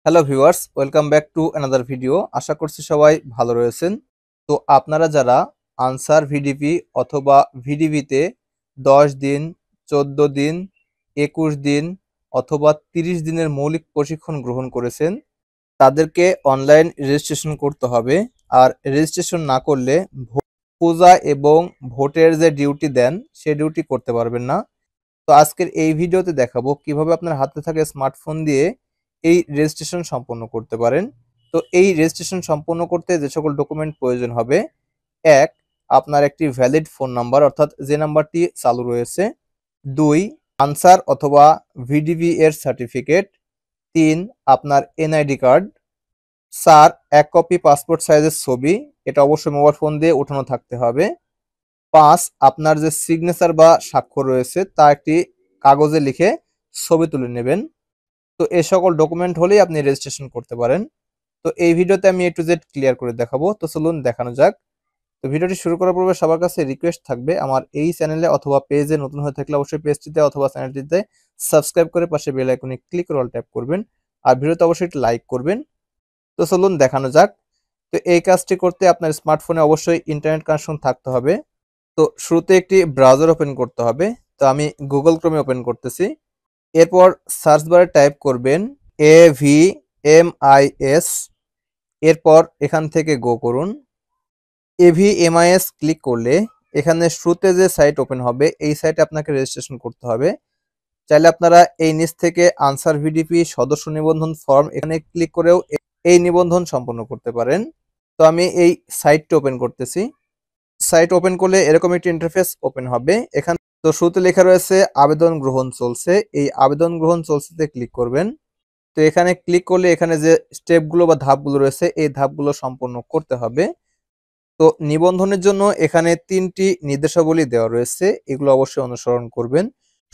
Hello viewers, welcome back to another video. আশা করছি সবাই ভালো রয়েছেন। তো আপনারা যারা আনসার ভিডিপি অথবা ভিডিপিতে 10 দিন, 14 দিন, 21 দিন অথবা 30 দিনের মৌলিক প্রশিক্ষণ গ্রহণ করেছেন, তাদেরকে অনলাইন রেজিস্ট্রেশন করতে হবে। আর রেজিস্ট্রেশন না করলে পূজা এবং ভোটের যে ডিউটি দেন, সে ডিউটি করতে পারবেন না। তো আজকের এই ভিডিওতে দেখাবো কিভাবে আপনার হাতে থাকা স্মার্টফোন দিয়ে এই রেজিস্ট্রেশন সম্পন্ন করতে পারেন। তো এই রেজিস্ট্রেশন সম্পন্ন করতে যে সকল ডকুমেন্ট প্রয়োজন হবে: এক, আপনার একটি ভ্যালিড ফোন নাম্বার অর্থাৎ যে নাম্বারটি চালু রয়েছে। দুই, আনসার অথবা ভিডিপি এর সার্টিফিকেট। তিন, আপনার এনআইডি কার্ড। চার, এক কপি পাসপোর্ট সাইজের ছবি, এটা অবশ্যই মোবাইল ফোন দিয়ে ওঠানো থাকতে হবে। পাঁচ, আপনার যে সিগনেচার বা স্বাক্ষর রয়েছে তা একটি কাগজে লিখে ছবি তুলে নেবেন। তো এই সকল ডকুমেন্ট হলেই আপনি রেজিস্ট্রেশন করতে পারেন। তো এই ভিডিওতে আমি A to Z ক্লিয়ার করে দেখাবো। তো চলুন দেখানো যাক। তো ভিডিওটি শুরু করার পূর্বে সবার কাছে রিকোয়েস্ট থাকবে, আমার এই চ্যানেলে অথবা পেজে নতুন হয়ে থাকলে অবশ্যই পেজটিতে অথবা চ্যানেলটিতে সাবস্ক্রাইব করে পাশে বেল আইকনে ক্লিক করে অল ট্যাপ করবেন। আর ভিডিওতে অবশ্যই একটি লাইক করবেন। তো চলুন দেখানো যাক। তো এই কাজটি করতে আপনার স্মার্টফোনে অবশ্যই ইন্টারনেট কানেকশন থাকতে হবে। তো শুরুতে একটি ব্রাউজার ওপেন করতে হবে। তো আমি গুগল ক্রোমে ওপেন করতেছি। এরপর সার্চ বারে টাইপ করবেন AVMIS। এরপর এখান থেকে গো করুন। AVMIS ক্লিক করলে এখানে শুরুতে যে সাইট ওপেন হবে এই সাইটে আপনাকে রেজিস্ট্রেশন করতে হবে। চাইলে আপনারা এই নিচ থেকে আনসার ভিডিপি সদস্য নিবন্ধন ফর্ম এখানে ক্লিক করেও এই নিবন্ধন সম্পন্ন করতে পারেন। তো আমি এই সাইটটি ওপেন করতেছি। সাইট ওপেন করলে এরকম একটি ইন্টারফেস ওপেন হবে। এখানে তো শুরুতে লেখা রয়েছে আবেদন গ্রহণ চলছে। এই আবেদন গ্রহণ চলছেতে ক্লিক করবেন। তো এখানে ক্লিক করলে এখানে যে স্টেপগুলো বা ধাপগুলো রয়েছে এই ধাপগুলো সম্পন্ন করতে হবে। তো নিবন্ধনের জন্য এখানে 3টি নির্দেশাবলী দেওয়া রয়েছে, এগুলো অবশ্যই অনুসরণ করবেন।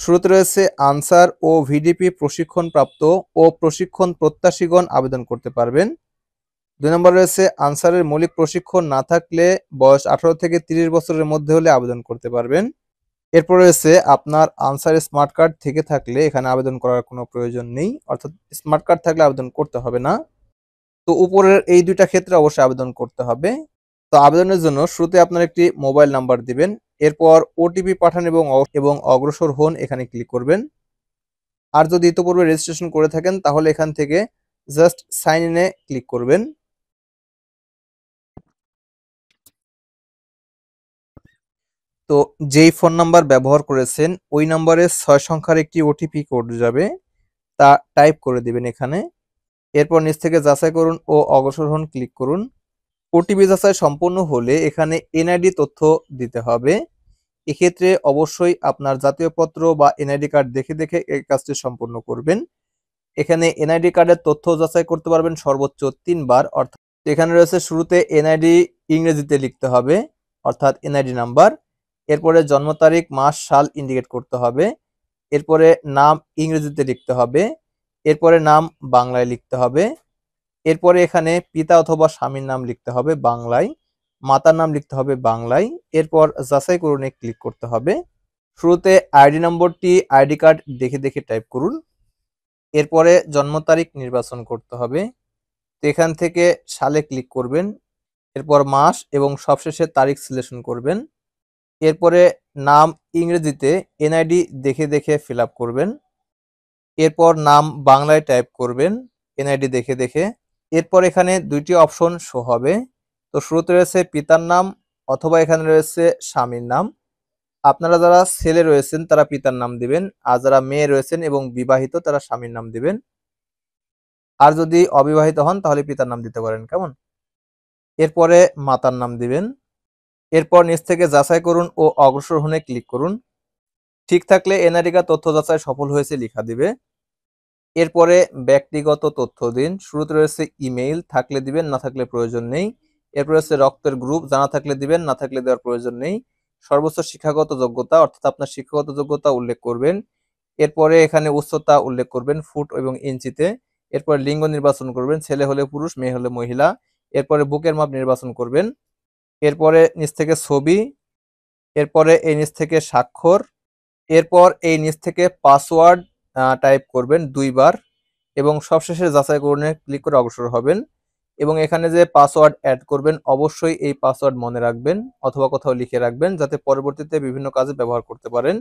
শুরুতে রয়েছে আনসার ও ভিডিপি প্রশিক্ষণপ্রাপ্ত ও প্রশিক্ষণ প্রত্যাশীগণ আবেদন করতে পারবেন। 2 নম্বর রয়েছে আনসারের মৌলিক প্রশিক্ষণ না থাকলে বয়স 18 থেকে 30 বছরের মধ্যে হলে আবেদন করতে পারবেন। এরপর রয়েছে আপনার আনসার স্মার্ট কার্ড থেকে থাকলে এখানে আবেদন করার কোনো প্রয়োজন নেই, অর্থাৎ স্মার্ট কার্ড থাকলে আবেদন করতে হবে না। তো উপরের এই দুইটা ক্ষেত্রে অবশ্যই আবেদন করতে হবে। তো আবেদনের জন্য শুরুতে আপনার একটি মোবাইল নাম্বার দিবেন। এরপর ওটিপি পাঠান এবং অগ্রসর হন এখানে ক্লিক করবেন। আর যদি ইতোপূর্বে রেজিস্ট্রেশন করে থাকেন তাহলে এখান থেকে জাস্ট সাইন ইনে ক্লিক করবেন। তো যেই ফোন নাম্বার ব্যবহার করেছেন ওই নাম্বারে 6 সংখ্যার একটি ওটিপি কোড যাবে, তা টাইপ করে দিবেন এখানে। এরপর নিচ থেকে যাচাই করুন ও অগ্রসর হন ক্লিক করুন। ওটিপি যাচাই সম্পূর্ণ হলে এখানে এনআইডি তথ্য দিতে হবে। এক্ষেত্রে অবশ্যই আপনার জাতীয়পত্র বা এনআইডি কার্ড দেখে দেখে এই কাজটি সম্পূর্ণ করবেন। এখানে এনআইডি কার্ডের তথ্য যাচাই করতে পারবেন সর্বোচ্চ 3 বার। অর্থাৎ এখানে রয়েছে শুরুতে এনআইডি ইংরেজিতে লিখতে হবে, অর্থাৎ এনআইডি নাম্বার। এরপরে জন্ম তারিখ, মাস, সাল ইন্ডিকেট করতে হবে। এরপরে নাম ইংরেজিতে লিখতে হবে। এরপরে নাম বাংলায় লিখতে হবে। এরপরে এখানে পিতা অথবা স্বামীর নাম লিখতে হবে বাংলায়, মাতার নাম লিখতে হবে বাংলায়। এরপর যাচাই করুনে ক্লিক করতে হবে। শুরুতে আইডি নম্বরটি আইডি কার্ড দেখে দেখে টাইপ করুন। এরপরে জন্ম তারিখ নির্বাচন করতে হবে। তো এখান থেকে সালে ক্লিক করবেন। এরপর মাস এবং সবশেষে তারিখ সিলেকশন করবেন। এরপরে নাম ইংরেজিতে এনআইডি দেখে দেখে ফিল আপ করবেন। এরপর নাম বাংলায় টাইপ করবেন এনআইডি দেখে দেখে। এরপর এখানে 2টি অপশন শো হবে। তো শুরুতে রয়েছে পিতার নাম অথবা এখানে রয়েছে স্বামীর নাম। আপনারা যারা ছেলে রয়েছেন তারা পিতার নাম দিবেন, আর যারা মেয়ে রয়েছেন এবং বিবাহিত তারা স্বামীর নাম দিবেন। আর যদি অবিবাহিত হন তাহলে পিতার নাম দিতে পারেন, কেমন। এরপরে মাতার নাম দিবেন। এরপর নিচ থেকে যাচাই করুন ও অগ্রসর হনে ক্লিক করুন। ঠিক থাকলে এনআইডি কার্ড তথ্য যাচাই সফল হয়েছে লেখা দিবে। এরপরে ব্যক্তিগত তথ্য দিন। শুরুতে রয়েছে ইমেইল, থাকলে দিবেন, না থাকলে প্রয়োজন নেই। এরপর রয়েছে রক্তের গ্রুপ, জানা থাকলে দিবেন, না থাকলে দেওয়ার প্রয়োজন নেই। সর্বোচ্চ শিক্ষাগত যোগ্যতা, অর্থাৎ আপনার শিক্ষাগত যোগ্যতা উল্লেখ করবেন। এরপরে এখানে উচ্চতা উল্লেখ করবেন ফুট এবং ইঞ্চিতে। এরপরে লিঙ্গ নির্বাচন করবেন, ছেলে হলে পুরুষ, মেয়ে হলে মহিলা। এরপরে বুকের মাপ নির্বাচন করবেন। এরপরে নিচ থেকে ছবি। এরপরে এই নিচ থেকে স্বাক্ষর। এরপর এই নিচ থেকে পাসওয়ার্ড টাইপ করবেন 2 বার। এবং সবশেষে যাচাই করুনে ক্লিক করে অগ্রসর হবেন এবং এখানে যে পাসওয়ার্ড অ্যাড করবেন অবশ্যই এই পাসওয়ার্ড মনে রাখবেন অথবা কোথাও লিখে রাখবেন যাতে পরবর্তীতে বিভিন্ন কাজে ব্যবহার করতে পারেন।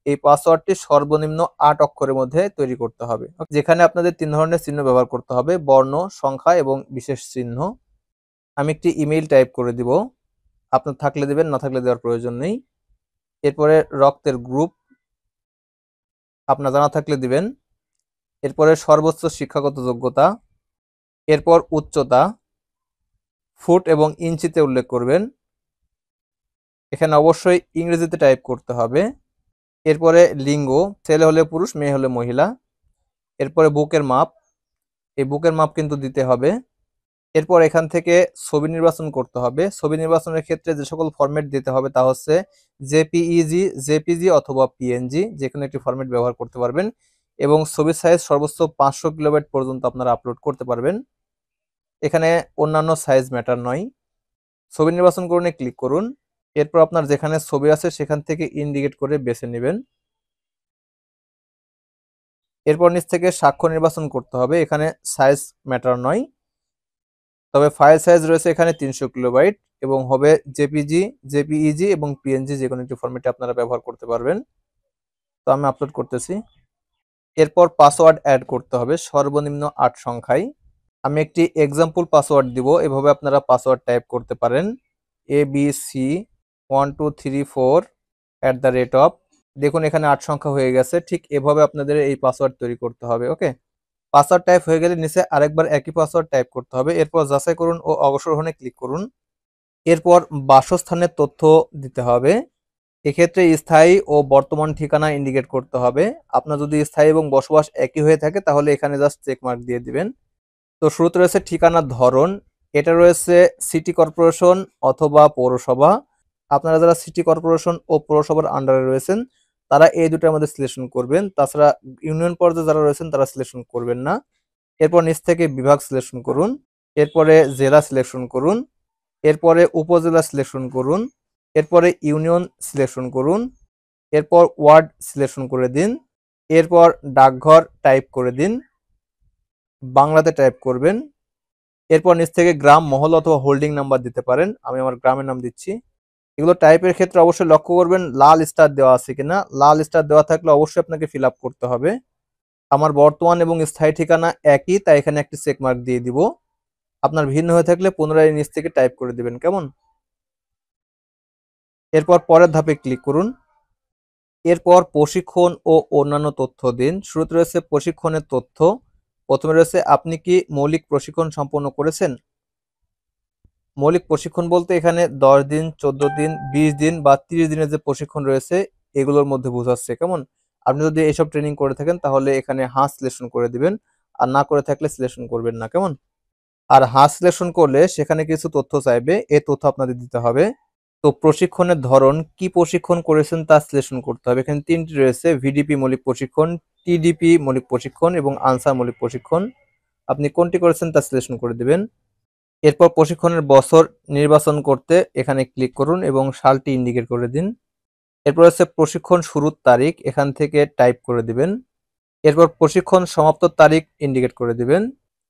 এই পাসওয়ার্ডটি সর্বনিম্ন ৮ অক্ষরের মধ্যে তৈরি করতে হবে। যেখানে আপনাদের ৩ ধরনের চিহ্ন ব্যবহার করতে হবে: বর্ণ, সংখ্যা এবং বিশেষ চিহ্ন। আমি একটি ইমেইল টাইপ করে দিব, আপনার থাকলে দিবেন, না থাকলে দেওয়ার প্রয়োজন নেই। এরপরে রক্তের গ্রুপ আপনার জানা থাকলে দিবেন। এরপরে সর্বোচ্চ শিক্ষাগত যোগ্যতা, এরপর উচ্চতা ফুট এবং ইঞ্চিতে উল্লেখ করবেন। এখানে অবশ্যই ইংরেজিতে টাইপ করতে হবে। এরপরে লিঙ্গ, ছেলে হলে পুরুষ, মেয়ে হলে মহিলা। এরপরে বুকের মাপ, এই বুকের মাপ কিন্তু দিতে হবে। এরপর এখান থেকে ছবি নির্বাচন করতে হবে। ছবি নির্বাচনের ক্ষেত্রে যে সকল ফরম্যাট দিতে হবে তা হচ্ছে জেপিইজি, জেপিজি অথবা পিএনজি, যে কোনো একটি ফরম্যাট ব্যবহার করতে পারবেন এবং ছবির সাইজ সর্বোচ্চ 500 কিলোবাইট পর্যন্ত আপনারা আপলোড করতে পারবেন। এখানে অন্যান্য সাইজ ম্যাটার নয়। ছবি নির্বাচন করুন, ক্লিক করুন। এরপর আপনার যেখানে ছবি আছে সেখান থেকে ইন্ডিকেট করে বেছে নেবেন। এরপর নিচ থেকে স্বাক্ষর নির্বাচন করতে হবে। এখানে সাইজ ম্যাটার নয়, তবে ফাইল সাইজ রয়েছে এখানে 300 কিলোবাইট এবং হবে জেপিজি, জেপিইজি এবং পিএনজি, যে কোনো একটি ফরম্যাটে আপনারা ব্যবহার করতে পারবেন। তো আমি আপলোড করতেছি। এরপর পাসওয়ার্ড অ্যাড করতে হবে সর্বনিম্ন 8 সংখ্যায়। আমি একটি এক্সাম্পল পাসওয়ার্ড দিব, এভাবে আপনারা পাসওয়ার্ড টাইপ করতে পারেন: abc1234 দেখুন এখানে 8 সংখ্যা হয়ে গেছে। ঠিক এভাবে আপনাদের এই পাসওয়ার্ড তৈরি করতে হবে। ওকে, পাসওয়ার্ড টাইপ হয়ে গেলে নিচে আরেকবার একই পাসওয়ার্ড টাইপ করতে হবে। এরপর যাচাই করুন ও অগ্রসর হনে ক্লিক করুন। এরপর বাসস্থানের তথ্য দিতে হবে। এক্ষেত্রে স্থায়ী ও বর্তমান ঠিকানা ইন্ডিকেট করতে হবে। আপনার যদি স্থায়ী এবং বসবাস একই হয়ে থাকে তাহলে এখানে জাস্ট চেক মার্ক দিয়ে দিবেন। তো শুরুতে রয়েছে ঠিকানার ধরন, এটা রয়েছে সিটি কর্পোরেশন অথবা পৌরসভা। আপনারা যারা সিটি কর্পোরেশন ও পৌরসভার আন্ডারে রয়েছেন তারা এই দুটোর মধ্যে সিলেকশন করবেন, তাছাড়া ইউনিয়ন পর্যায়ে যারা রয়েছেন তারা সিলেকশন করবেন না। এরপর নিচ থেকে বিভাগ সিলেকশন করুন, এরপরে জেলা সিলেকশন করুন, এরপরে উপজেলা সিলেকশন করুন, এরপরে ইউনিয়ন সিলেকশন করুন, এরপর ওয়ার্ড সিলেকশন করে দিন, এরপর ডাকঘর টাইপ করে দিন, বাংলাতে টাইপ করবেন। এরপর নিচ থেকে গ্রাম, মহল অথবা হোল্ডিং নাম্বার দিতে পারেন। আমি আমার গ্রামের নাম দিচ্ছি। এগুলো টাইপের ক্ষেত্রে অবশ্যই লক্ষ্য করবেন লাল স্টার দেওয়া আছে কিনা। লাল স্টার দেওয়া থাকলে অবশ্যই আপনাকে ফিল আপ করতে হবে। আমার বর্তমান এবং স্থায়ী ঠিকানা একই, তাই এখানে একটি চেক মার্ক দিয়ে দিব। আপনার ভিন্ন হয়ে থাকলে পুনরায় নিচ থেকে টাইপ করে দিবেন, কেমন? এরপর পরের ধাপে ক্লিক করুন। এরপর প্রশিক্ষণ ও অন্যান্য তথ্য দিন। শুরুতে রয়েছে প্রশিক্ষণের তথ্য। প্রথমে রয়েছে আপনি কি মৌলিক প্রশিক্ষণ সম্পন্ন করেছেন। মৌলিক প্রশিক্ষণ বলতে এখানে 10 দিন, 14 দিন, 20 দিন বা 30 দিনের যে প্রশিক্ষণ রয়েছে এগুলোর মধ্যে বোঝাচ্ছে, কেমন? আপনি যদি এসব ট্রেনিং করে থাকেন তাহলে এখানে হ্যাঁ সিলেকশন করে দিবেন, আর না করে থাকলে সিলেকশন করবেন না, কেমন? আর হ্যাঁ সিলেকশন করলে সেখানে কিছু তথ্য চাইবে, এই তথ্য আপনাদের দিতে হবে। তো প্রশিক্ষণের ধরন, কি প্রশিক্ষণ করেছেন তা সিলেকশন করতে হবে। এখানে 3টি রয়েছে: ভিডিপি মৌলিক প্রশিক্ষণ, টিডিপি মৌলিক প্রশিক্ষণ এবং আনসার মৌলিক প্রশিক্ষণ। আপনি কোনটি করেছেন তা সিলেকশন করে দিবেন। এরপর প্রশিক্ষণের বছর নির্বাচন করতে এখানে ক্লিক করুন এবং সালটি ইন্ডিকেট করে দিন। এরপর হচ্ছে প্রশিক্ষণ শুরুর তারিখ, এখান থেকে টাইপ করে দিবেন। এরপর প্রশিক্ষণ সমাপ্ত তারিখ ইন্ডিকেট করে দিবেন।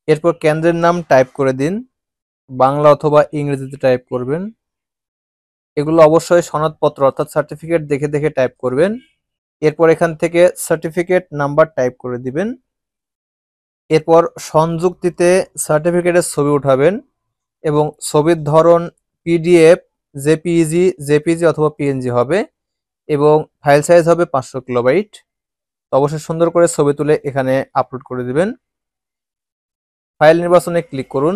এরপর কেন্দ্রের নাম টাইপ করে দিন, বাংলা অথবা ইংরেজিতে টাইপ করবেন। এগুলো অবশ্যই সনদপত্র অর্থাৎ সার্টিফিকেট দেখে দেখে টাইপ করবেন। এরপর এখান থেকে সার্টিফিকেট নাম্বার টাইপ করে দিবেন। এরপর সংযুক্তিতে সার্টিফিকেটের ছবি উঠাবেন এবং ছবির ধরন পিডিএফ, জেপিইজি, জেপিজি অথবা পিএনজি হবে এবং ফাইল সাইজ হবে 500 কিলোবাইট। তো অবশ্যই সুন্দর করে ছবি তুলে এখানে আপলোড করে দিবেন। ফাইল নির্বাচনে ক্লিক করুন।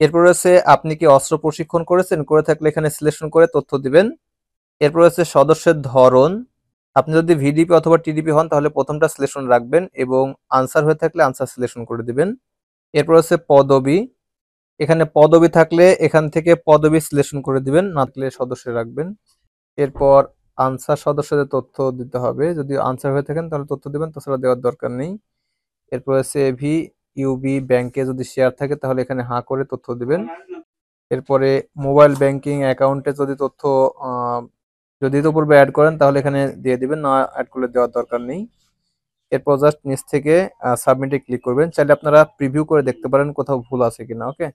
এরপর রয়েছে আপনি কি অস্ত্র প্রশিক্ষণ করেছেন, করে থাকলে এখানে সিলেকশন করে তথ্য দিবেন। এরপর রয়েছে সদস্যের ধরন, আপনি যদি ভিডিপি অথবা টিডিপি হন তাহলে প্রথমটা সিলেকশন রাখবেন এবং আনসার হয়ে থাকলে আনসার সিলেকশন করে দিবেন। এরপর হচ্ছে পদবি, এখানে পদবি থাকলে এখান থেকে পদবি সিলেকশন করে দিবেন, না থাকলে সদস্য রাখবেন। এরপর আনসার সদস্যদের তথ্য দিতে হবে, যদি আনসার হয়ে থাকেন তাহলে তথ্য দিবেন, তাছাড়া দেওয়ার দরকার নেই। এরপর হচ্ছে এভি ইউবি ব্যাংকে যদি শেয়ার থাকে তাহলে এখানে হাঁ করে তথ্য দিবেন। এরপরে মোবাইল ব্যাংকিং অ্যাকাউন্টে যদি তথ্য যদি পূর্বে অ্যাড করেন তাহলে এখানে দিয়ে দিবেন, না অ্যাড করলে দেওয়ার দরকার নেই। এরপর জাস্ট নিচ থেকে সাবমিটে ক্লিক করবেন। চাইলে আপনারা প্রিভিউ করে দেখতে পারেন কোথাও ভুল আছে কিনা। ওকে,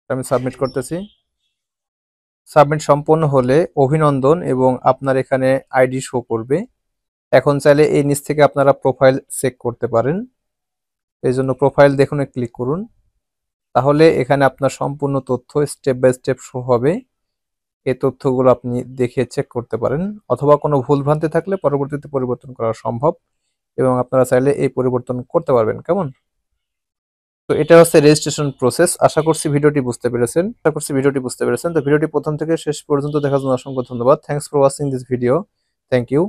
আমি সাবমিট করতেছি। সাবমিট সম্পন্ন হলে অভিনন্দন এবং আপনার এখানে আইডি শো করবে। এখন চাইলে এই নিচ থেকে আপনারা প্রোফাইল চেক করতে পারেন। এই জন্য প্রোফাইল দেখুন ক্লিক করুন। তাহলে এখানে আপনার সম্পূর্ণ তথ্য স্টেপ বাই স্টেপ শো হবে। এই তথ্যগুলো আপনি দেখে চেক করতে পারেন, অথবা কোনো ভুলভ্রান্তি থাকলে পরবর্তীতে পরিবর্তন করা সম্ভব এবং আপনারা চাইলে এই পরিবর্তন করতে পারবেন। কেমন? তো এটা হচ্ছে রেজিস্ট্রেশন প্রসেস। আশা করছি ভিডিওটি বুঝতে পেরেছেন। তো ভিডিওটি প্রথম থেকে শেষ পর্যন্ত দেখার জন্য অসংখ্য ধন্যবাদ। Thanks for watching this video. Thank you.